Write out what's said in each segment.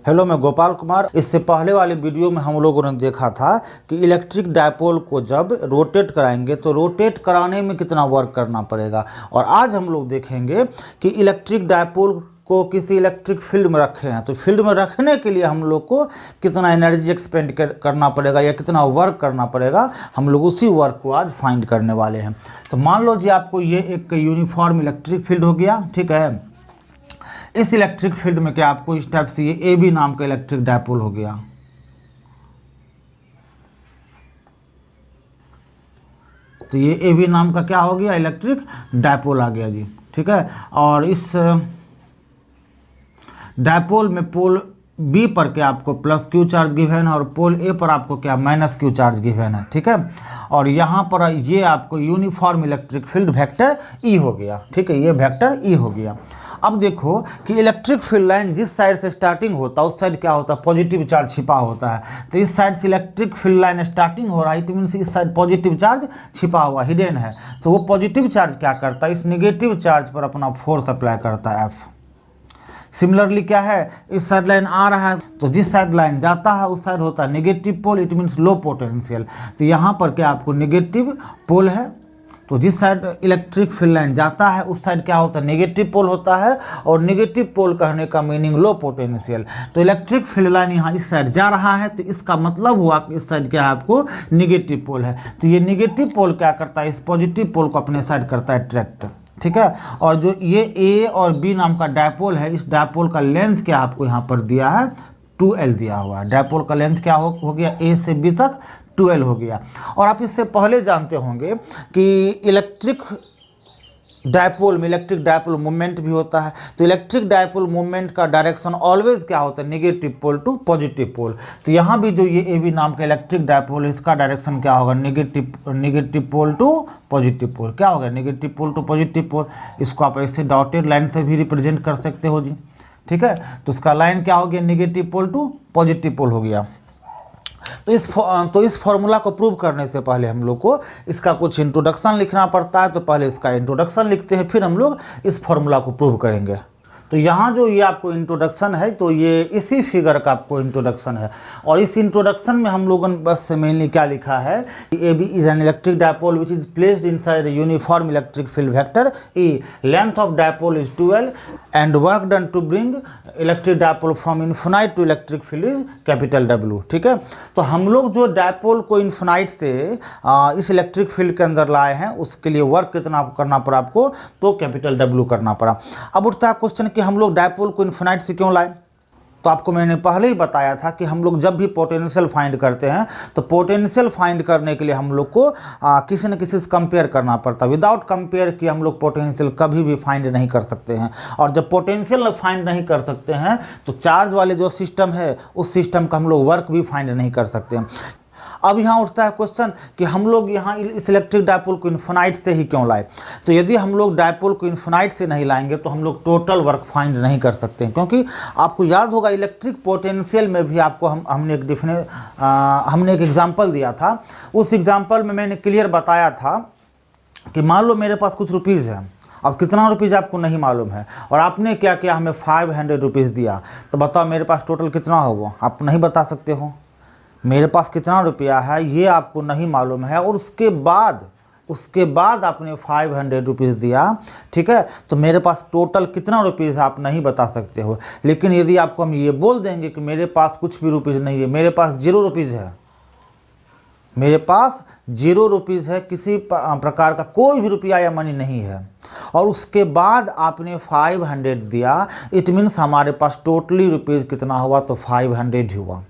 Hello, मैं गोपाल कुमार। इससे पहले वाले वीडियो में हम लोगों ने देखा था कि इलेक्ट्रिक डायपोल को जब रोटेट कराएंगे तो रोटेट कराने में कितना वर्क करना पड़ेगा, और आज हम लोग देखेंगे कि इलेक्ट्रिक डायपोल को किसी इलेक्ट्रिक फील्ड में रखे हैं तो फील्ड में रखने के लिए हम लोग को कितना एनर्जी एक्सपेंड करना पड़ेगा या कितना वर्क करना पड़ेगा। हम लोग उसी वर्क को आज फाइंड करने वाले हैं। तो मान लो जी आपको ये एक यूनिफॉर्म इलेक्ट्रिक फील्ड हो गया, ठीक है। इस इलेक्ट्रिक फील्ड में क्या आपको इस टाइप से ये ए बी नाम का इलेक्ट्रिक डायपोल हो गया। तो ये ए बी नाम का क्या हो गया, इलेक्ट्रिक डायपोल आ गया जी, ठीक है। और इस डायपोल में पोल बी पर क्या आपको प्लस क्यू चार्ज गिवन है और पोल ए पर आपको क्या माइनस क्यू चार्ज गिवन है, ठीक है। और यहाँ पर ये आपको यूनिफॉर्म इलेक्ट्रिक फील्ड वेक्टर ई हो गया, ठीक है, ये वेक्टर ई हो गया। अब देखो कि इलेक्ट्रिक फील्ड लाइन जिस साइड से स्टार्टिंग होता है उस साइड क्या होता है, पॉजिटिव चार्ज छिपा होता है। तो इस साइड से इलेक्ट्रिक फील्ड लाइन स्टार्टिंग हो रहा है, इट मीन्स इस साइड पॉजिटिव चार्ज छिपा हुआ हिडन है। तो वो पॉजिटिव चार्ज क्या करता है, इस निगेटिव चार्ज पर अपना फोर्स अप्लाई करता है एफ। सिमिलरली क्या है, इस साइड लाइन आ रहा है तो जिस साइड लाइन जाता है उस साइड होता है negative pole, it means low potential. तो यहाँ पर क्या आपको नेगेटिव पोल है, तो जिस साइड इलेक्ट्रिक फील्ड लाइन जाता है उस साइड क्या होता है, नेगेटिव पोल होता है। और नेगेटिव पोल कहने का मीनिंग लो पोटेंशियल। तो इलेक्ट्रिक फील्ड लाइन यहाँ इस साइड जा रहा है तो इसका मतलब हुआ कि इस साइड क्या है आपको नेगेटिव पोल है। तो ये नेगेटिव पोल क्या करता है, इस पॉजिटिव पोल को अपने साइड करता है अट्रैक्ट, ठीक है। और जो ये ए और बी नाम का डायपोल है, इस डायपोल का लेंथ क्या आपको यहाँ पर दिया है, 2L दिया हुआ है। डायपोल का लेंथ क्या हो गया, ए से बी तक 2L हो गया। और आप इससे पहले जानते होंगे कि इलेक्ट्रिक डायपोल में इलेक्ट्रिक डायपोल मूवमेंट भी होता है। तो इलेक्ट्रिक डायपोल मूवमेंट का डायरेक्शन ऑलवेज क्या होता है, negative pole to positive pole. तो यहाँ भी जो ये ए बी नाम का इलेक्ट्रिक डायपोल है इसका डायरेक्शन क्या होगा, negative pole to positive pole. क्या होगा, negative pole to positive pole. इसको आप ऐसे डॉटेड लाइन से भी रिप्रेजेंट कर सकते हो जी, ठीक है। तो इसका लाइन क्या हो गया, negative pole to positive pole हो गया। तो इस फॉर्मूला को प्रूव करने से पहले हम लोग को इसका कुछ इंट्रोडक्शन लिखना पड़ता है। तो पहले इसका इंट्रोडक्शन लिखते हैं, फिर हम लोग इस फॉर्मूला को प्रूव करेंगे। तो यहाँ जो ये आपको इंट्रोडक्शन है तो ये इसी फिगर का आपको इंट्रोडक्शन है। और इस इंट्रोडक्शन में हम लोगों ने बस मेनली क्या लिखा है, A B is an electric dipole which is placed inside a uniform electric field vector E. Length of dipole is 2L and work done to bring electric dipole from infinite to electric field is capital W, ठीक है। तो हम लोग जो dipole को infinite से इस electric field के अंदर लाए हैं उसके लिए वर्क कितना करना पड़ा आपको, तो कैपिटल W करना पड़ा। अब उठता है क्वेश्चन कि हम लोग डायपोल को इन्फिनाइट से क्यों लाए। तो आपको मैंने पहले ही बताया था कि हम लोग जब भी पोटेंशियल फाइंड करते हैं तो पोटेंशियल फाइंड करने के लिए हम लोग को किसी न किसी से कंपेयर करना पड़ता है। विदाउट कंपेयर किए हम लोग पोटेंशियल कभी भी फाइंड नहीं कर सकते हैं। और जब पोटेंशियल फाइंड नहीं कर सकते हैं तो चार्ज वाले जो सिस्टम है उस सिस्टम का हम लोग वर्क भी फाइंड नहीं कर सकते हैं। अब यहाँ उठता है क्वेश्चन कि हम लोग यहाँ इस इलेक्ट्रिक डायपोल को इन्फिनाइट से ही क्यों लाए। तो यदि हम लोग डायपोल को इन्फिनाइट से नहीं लाएंगे तो हम लोग टोटल वर्क फाइंड नहीं कर सकते हैं। क्योंकि आपको याद होगा इलेक्ट्रिक पोटेंशियल में भी आपको हमने एक एग्जाम्पल दिया था। उस एग्जाम्पल में मैंने क्लियर बताया था कि मान लो मेरे पास कुछ रुपीज़ है, अब कितना रुपीज़ आपको नहीं मालूम है, और आपने क्या किया, हमें 500 रुपीज़ दिया। तो बताओ मेरे पास टोटल कितना होगा, आप नहीं बता सकते हो। मेरे पास कितना रुपया है ये आपको नहीं मालूम है, और उसके बाद आपने 500 रुपीज़ दिया, ठीक है। तो मेरे पास टोटल कितना रुपीज़ आप नहीं बता सकते हो। लेकिन यदि आपको हम ये बोल देंगे कि मेरे पास कुछ भी रुपीज़ नहीं है, मेरे पास 0 रुपीज़ है, मेरे पास 0 रुपीज़ है, किसी प्रकार का कोई भी रुपया या मनी नहीं है, और उसके बाद आपने 500 दिया, इट मीन्स हमारे पास टोटली रुपीज़ कितना हुआ, तो 500 हुआ।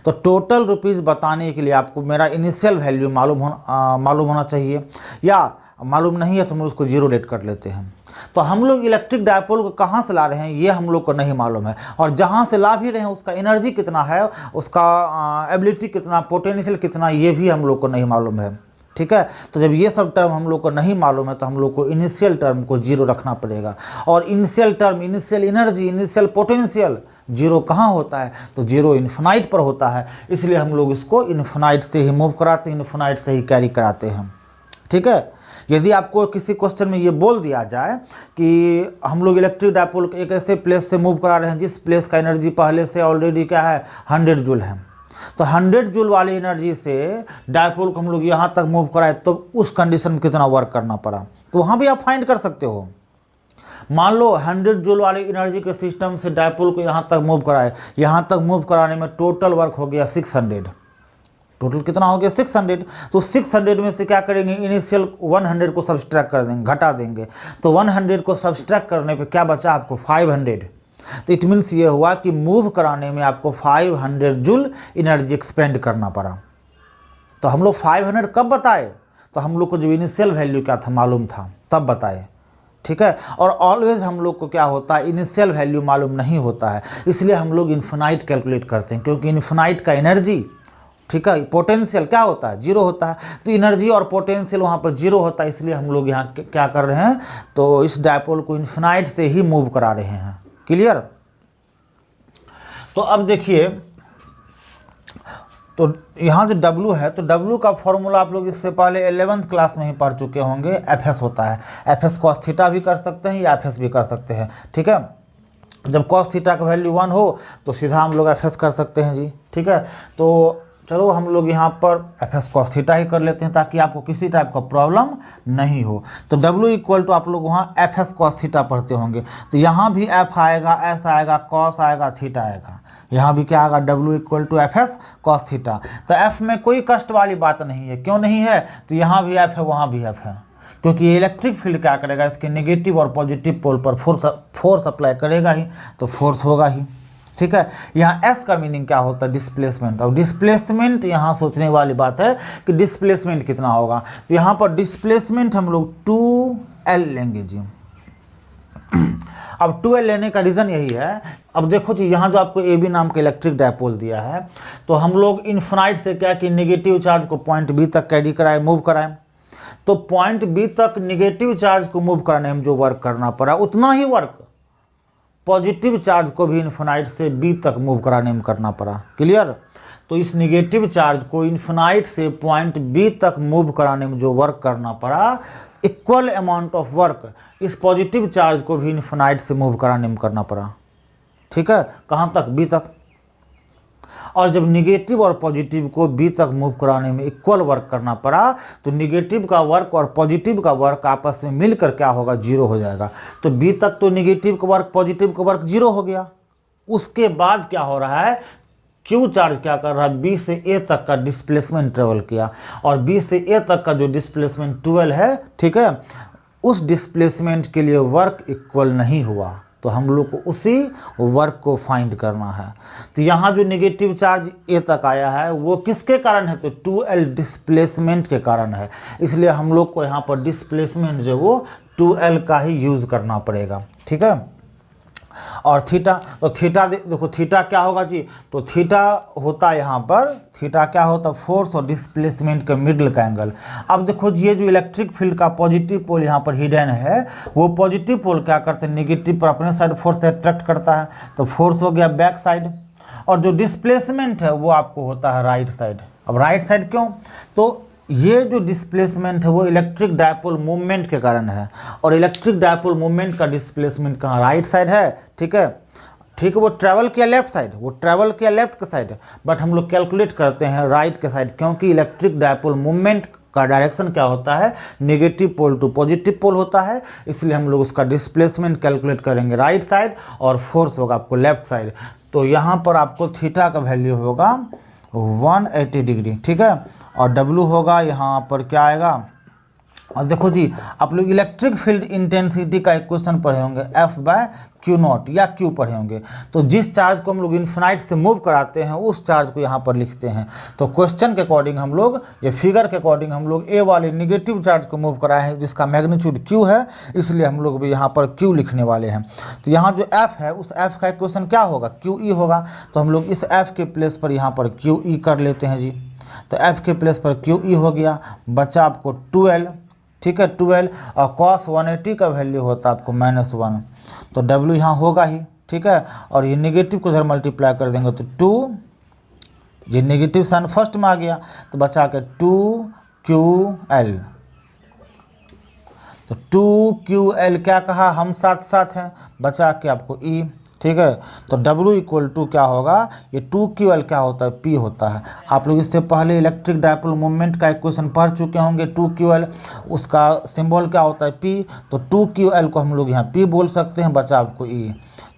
तो टोटल रुपीज़ बताने के लिए आपको मेरा इनिशियल वैल्यू मालूम होना चाहिए, या मालूम नहीं है तो हम उसको 0 लेट कर लेते हैं। तो हम लोग इलेक्ट्रिक डायपोल को कहाँ से ला रहे हैं ये हम लोग को नहीं मालूम है, और जहाँ से ला भी रहे हैं उसका एनर्जी कितना है, उसका एबिलिटी कितना, पोटेंशियल कितना, ये भी हम लोग को नहीं मालूम है, ठीक है। तो जब ये सब टर्म हम लोग को नहीं मालूम है तो हम लोग को इनिशियल टर्म को 0 रखना पड़ेगा। और initial term, initial energy, initial potential 0 कहाँ होता है, तो 0 इन्फिनाइट पर होता है। इसलिए हम लोग इसको इन्फिनाइट से ही मूव कराते हैं, इन्फिनाइट से ही कैरी कराते हैं, ठीक है। यदि आपको किसी क्वेश्चन में ये बोल दिया जाए कि हम लोग इलेक्ट्रिक डायपोल एक ऐसे प्लेस से मूव करा रहे हैं जिस प्लेस का एनर्जी पहले से ऑलरेडी क्या है 100 जूल है, तो 100 जूल वाली एनर्जी से डायपोल को हम लोग यहाँ तक मूव कराए तो उस कंडीशन में कितना वर्क करना पड़ा, तो वहाँ भी आप फाइंड कर सकते हो। मान लो 100 जूल वाली एनर्जी के सिस्टम से डायपोल को यहाँ तक मूव कराए, यहाँ तक मूव कराने में टोटल वर्क हो गया 600। टोटल कितना हो गया 600। तो 600 में से क्या करेंगे, इनिशियल 100 को सब्सट्रैक्ट कर देंगे, घटा देंगे। तो 100 को सब्सट्रैक्ट करने पे क्या बचा आपको 500। तो इट मीन्स ये हुआ कि मूव कराने में आपको 500 जूल एनर्जी एक्सपेंड करना पड़ा। तो हम लोग 500 कब बताए, तो हम लोग को जो इनिशियल वैल्यू क्या था मालूम था तब बताए, ठीक है। और ऑलवेज हम लोग को क्या होता है, इनिशियल वैल्यू मालूम नहीं होता है, इसलिए हम लोग इन्फिनाइट कैलकुलेट करते हैं, क्योंकि इन्फिनाइट का एनर्जी, ठीक है, पोटेंशियल क्या होता है 0 होता है। तो एनर्जी और पोटेंशियल वहाँ पर 0 होता है, इसलिए हम लोग यहाँ क्या कर रहे हैं, तो इस डायपोल को इन्फिनाइट से ही मूव करा रहे हैं। क्लियर। तो अब देखिए, तो यहाँ जो W है, तो W का फॉर्मूला आप लोग इससे पहले 11th क्लास में ही पढ़ चुके होंगे। FS होता है, FS cos थीटा भी कर सकते हैं या FS भी कर सकते हैं, ठीक है। जब cos थीटा का वैल्यू 1 हो तो सीधा हम लोग FS कर सकते हैं जी, ठीक है। तो चलो हम लोग यहाँ पर FS cos थीटा ही कर लेते हैं ताकि आपको किसी टाइप का प्रॉब्लम नहीं हो। तो W इक्वल टू आप लोग वहाँ FS cos थीटा पढ़ते होंगे, तो यहाँ भी F आएगा, S आएगा, cos आएगा, थीटा आएगा। यहाँ भी क्या आएगा, W equal to FS cos थीटा। तो F में कोई कष्ट वाली बात नहीं है, क्यों नहीं है, तो यहाँ भी F है, वहाँ भी F है, क्योंकि ये इलेक्ट्रिक फील्ड क्या करेगा, इसके नेगेटिव और पॉजिटिव पोल पर फोर्स अप्लाई करेगा ही, तो फोर्स होगा ही, ठीक है। यहाँ S का मीनिंग क्या होता है, डिस्प्लेसमेंट। और डिस्प्लेसमेंट यहाँ सोचने वाली बात है कि डिस्प्लेसमेंट कितना होगा, तो यहाँ पर डिस्प्लेसमेंट हम लोग 2L लेंगे जी। अब 2L लेने का रीज़न यही है, अब देखो जी यहाँ जो आपको AB नाम का इलेक्ट्रिक डायपोल दिया है, तो हम लोग इन्फिनाइट से क्या कि नेगेटिव चार्ज को पॉइंट B तक कैरी कराए, मूव कराएं। तो पॉइंट B तक नेगेटिव चार्ज को मूव कराने में जो वर्क करना पड़ा उतना ही वर्क पॉजिटिव चार्ज को भी इन्फिनाइट से B तक मूव कराने में करना पड़ा। क्लियर। तो इस नेगेटिव चार्ज को इन्फिनाइट से पॉइंट B तक मूव कराने में जो वर्क करना पड़ा, इक्वल अमाउंट ऑफ वर्क इस पॉजिटिव चार्ज को भी इन्फिनाइट से मूव कराने में करना पड़ा, ठीक है। कहाँ तक, B तक। और जब निगेटिव और पॉजिटिव को B तक मूव कराने में इक्वल वर्क करना पड़ा, तो निगेटिव का वर्क और पॉजिटिव का वर्क आपस में मिलकर क्या होगा, 0 हो जाएगा। तो B तक तो निगेटिव का वर्क पॉजिटिव का वर्क 0 हो गया। उसके बाद क्या हो रहा है, Q चार्ज क्या कर रहा है, B से A तक का डिस्प्लेसमेंट ट्रेवल किया, और B से A तक का जो डिस्प्लेसमेंट 12 है, ठीक है, उस डिस्प्लेसमेंट के लिए वर्क इक्वल नहीं हुआ, तो हम लोग को उसी वर्क को फाइंड करना है। तो यहाँ जो नेगेटिव चार्ज A तक आया है वो किसके कारण है, तो 2L डिस्प्लेसमेंट के कारण है, इसलिए हम लोग को यहाँ पर डिस्प्लेसमेंट जो वो 2L का ही यूज़ करना पड़ेगा, ठीक है। और थीटा, तो थीटा देखो थीटा क्या होगा जी, तो थीटा होता है यहाँ पर, थीटा क्या होता है, फोर्स और डिस्प्लेसमेंट के मिडल का एंगल। अब देखो जी, ये जो इलेक्ट्रिक फील्ड का पॉजिटिव पोल यहाँ पर हिडन है, वो पॉजिटिव पोल क्या करते हैं, नेगेटिव पर अपने साइड फोर्स अट्रैक्ट करता है, तो फोर्स हो गया बैक साइड, और जो डिस्प्लेसमेंट है वो आपको होता है राइट साइड। अब राइट साइड क्यों, तो ये जो डिस्प्लेसमेंट है वो इलेक्ट्रिक डायपोल मूवमेंट के कारण है, और इलेक्ट्रिक डायपोल मूवमेंट का डिस्प्लेसमेंट कहाँ, राइट साइड है, ठीक है। ठीक है, वो ट्रैवल किया लेफ्ट साइड, वो ट्रैवल किया लेफ्ट के साइड, बट हम लोग कैलकुलेट करते हैं राइट के साइड, क्योंकि इलेक्ट्रिक डायपोल मूवमेंट का डायरेक्शन क्या होता है, negative pole to positive pole होता है, इसलिए हम लोग उसका डिस्प्लेसमेंट कैलकुलेट करेंगे राइट साइड, और फोर्स होगा आपको लेफ्ट साइड। तो यहाँ पर आपको थीटा का वैल्यू होगा 180 डिग्री, ठीक है, और W होगा यहाँ पर क्या आएगा, और देखो जी आप लोग इलेक्ट्रिक फील्ड इंटेंसिटी का एक क्वेश्चन पढ़े होंगे, F/Q0 या Q पढ़े होंगे। तो जिस चार्ज को हम लोग इन्फिनाइट से मूव कराते हैं उस चार्ज को यहाँ पर लिखते हैं। तो क्वेश्चन के अकॉर्डिंग हम लोग, ये फिगर के अकॉर्डिंग हम लोग A वाले निगेटिव चार्ज को मूव कराए हैं जिसका मैग्नीट्यूड Q है, इसलिए हम लोग भी यहाँ पर Q लिखने वाले हैं। तो यहाँ जो F है उस F का क्वेश्चन क्या होगा, QE होगा, तो हम लोग इस F के प्लेस पर यहाँ पर QE कर लेते हैं जी। तो F के प्लेस पर QE हो गया, बचा आपको 2L, ठीक है, 12, और cos 180 का वैल्यू होता है आपको -1, तो W यहाँ होगा ही, ठीक है। और ये नेगेटिव को इधर मल्टीप्लाई कर देंगे तो 2, ये नेगेटिव साइन फर्स्ट में आ गया, तो बचा के 2QL, तो 2QL क्या कहा, हम साथ साथ हैं, बचा के आपको E, ठीक है। तो W इक्वल टू क्या होगा, ये 2QL क्या होता है, P होता है। आप लोग इससे पहले इलेक्ट्रिक डायपोल मोमेंट का इक्वेशन पढ़ चुके होंगे, 2QL, उसका सिंबल क्या होता है, P। तो 2QL को हम लोग यहाँ P बोल सकते हैं, बचा आपको E।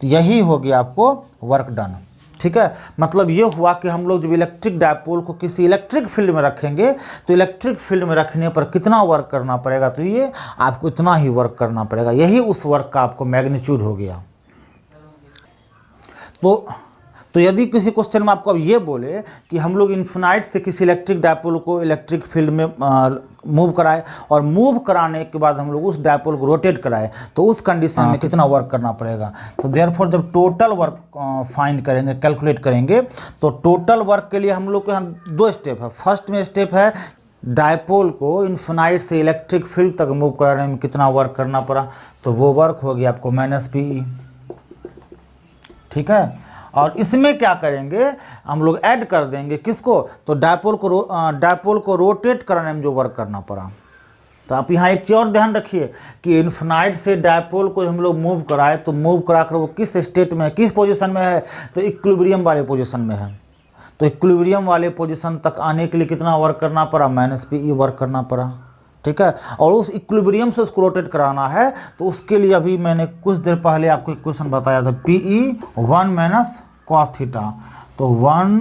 तो यही हो गया आपको वर्क डन, ठीक है। मतलब ये हुआ कि हम लोग जब इलेक्ट्रिक डायपोल को किसी इलेक्ट्रिक फील्ड में रखेंगे तो इलेक्ट्रिक फील्ड में रखने पर कितना वर्क करना पड़ेगा, तो ये आपको इतना ही वर्क करना पड़ेगा, यही उस वर्क का आपको मैग्नीट्यूड हो गया। तो यदि किसी क्वेश्चन में आपको अब ये बोले कि हम लोग इन्फिनाइट से किसी इलेक्ट्रिक डायपोल को इलेक्ट्रिक फील्ड में मूव कराए और मूव कराने के बाद हम लोग उस डायपोल को रोटेट कराए, तो उस कंडीशन में कितना वर्क करना पड़ेगा। तो देयरफॉर जब टोटल वर्क फाइंड करेंगे, कैलकुलेट करेंगे, तो टोटल वर्क के लिए हम लोग के यहाँ 2 स्टेप है। फर्स्ट में स्टेप है डायपोल को इन्फिनाइट से इलेक्ट्रिक फील्ड तक मूव कराने में कितना वर्क करना पड़ा, तो वो वर्क हो गया आपको -PE, ठीक है। और इसमें क्या करेंगे, हम लोग ऐड कर देंगे किसको, तो डायपोल को रोटेट कराने में जो वर्क करना पड़ा। तो आप यहाँ एक चीज़ और ध्यान रखिए कि इन्फिनाइट से डायपोल को हम लोग मूव कराए तो मूव कराकर वो किस स्टेट में है, किस पोजीशन में है, तो इक्विलिब्रियम वाले पोजीशन में है। तो इक्विलिब्रियम वाले पोजीशन तक आने के लिए कितना वर्क करना पड़ा, -PE वर्क करना पड़ा, ठीक है। और उस इक्विलिब्रियम से उसको रोटेट कराना है, तो उसके लिए अभी मैंने कुछ देर पहले आपको इक्वेशन बताया था, PE 1 - cos थीटा। तो 1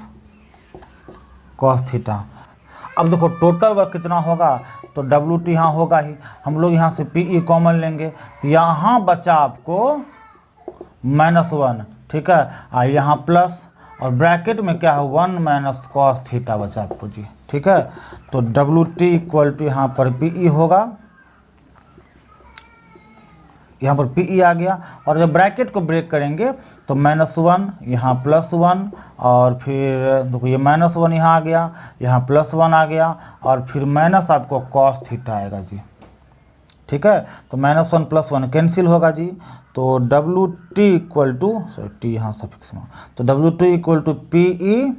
- cos थीटा। अब देखो टोटल वर्क कितना होगा, तो WT यहाँ होगा ही, हम लोग यहाँ से PE कॉमन लेंगे, तो यहाँ बचा आपको -1, ठीक है। यहाँ प्लस और ब्रैकेट में क्या है 1 - cos थीटा बचा आपको जी, ठीक है। तो WT इक्वल टू यहाँ पर PE होगा, यहाँ पर PE आ गया। और जब ब्रैकेट को ब्रेक करेंगे तो -1 यहाँ +1 और फिर देखो ये -1 यहाँ आ गया, यहाँ +1 आ गया और फिर माइनस आपको cos थीटा आएगा जी, ठीक है। तो -1 + 1 कैंसिल होगा जी। तो WT इक्वल टू T यहाँ सफिक्स में, तो WT इक्वल टू PE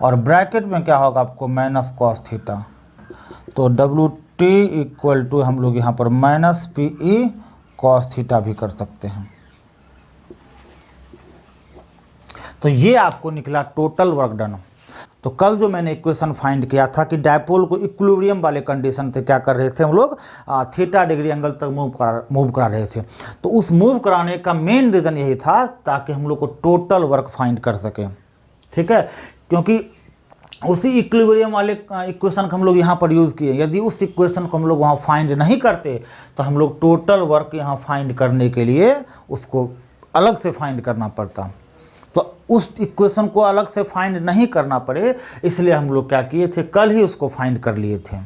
और ब्रैकेट में क्या होगा आपको -cos थीटा। तो WT इक्वल टू हम लोग यहाँ पर -PE cos थीटा भी कर सकते हैं। तो ये आपको निकला टोटल वर्क डन। तो कल जो मैंने इक्वेशन फाइंड किया था कि डायपोल को इक्विलिब्रियम वाले कंडीशन से क्या कर रहे थे हम लोग, थीटा डिग्री एंगल तक मूव करा रहे थे। तो उस मूव कराने का मेन रीज़न यही था ताकि हम लोग को टोटल वर्क फाइंड कर सके, ठीक है। क्योंकि उसी इक्विलिब्रियम वाले इक्वेशन को हम लोग यहाँ पर यूज़ किए, यदि उस इक्वेशन को हम लोग वहाँ फाइंड नहीं करते तो हम लोग टोटल वर्क यहाँ फाइंड करने के लिए उसको अलग से फाइंड करना पड़ता। तो उस इक्वेशन को अलग से फाइंड नहीं करना पड़े, इसलिए हम लोग क्या किए थे, कल ही उसको फाइंड कर लिए थे।